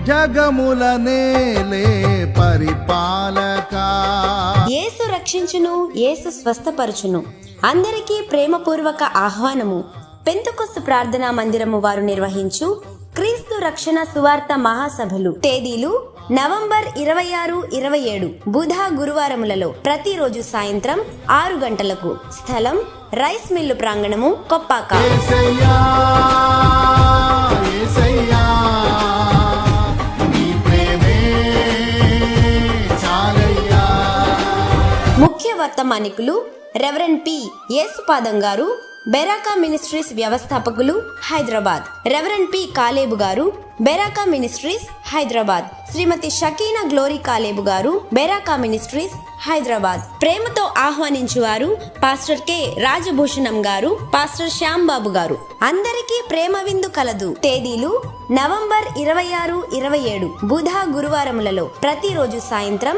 జగముల నేలే పరిపాలక. యేసు రక్షించును, యేసు స్వస్థపరచును. అందరికీ ప్రేమపూర్వక ఆహ్వానము. పెంతెకొస్తు ప్రార్థనా మందిరము వారు నిర్వహించు క్రీస్తు రక్షణ సువార్త మహాసభలు. తేదీలు నవంబర్ 26, 27 బుధ గురువారములలో ప్రతిరోజు సాయంత్రం 6 గంటలకు. స్థలం రైస్ మిల్లు ప్రాంగణము, కొప్పాక. యేసయ్యా, యేసయ్యా, నీ ప్రేమే చాలయ్యా. ముఖ్య వర్తమానికులు రెవరెండ్ పి. యేసుపాదం గారు, బెరాకా మినిస్ట్రీస్ వ్యవస్థాపకులు, Hyderabad. Reverend P. Caleb garu, Beracah ministries, Hyderabad. Srimathi Shekinah Glory Caleb garu, Beracah ministries, Hyderabad. ప్రేమతో ఆహ్వానించువారు పాస్టర్ కె. రాజభూషణం గారు, పాస్టర్ శ్యాంబాబు గారు. అందరికీ ప్రేమ విందు కలదు. తేదీలు నవంబర్ 26, 27 బుధ గురువారములలో ప్రతిరోజు సాయంత్రం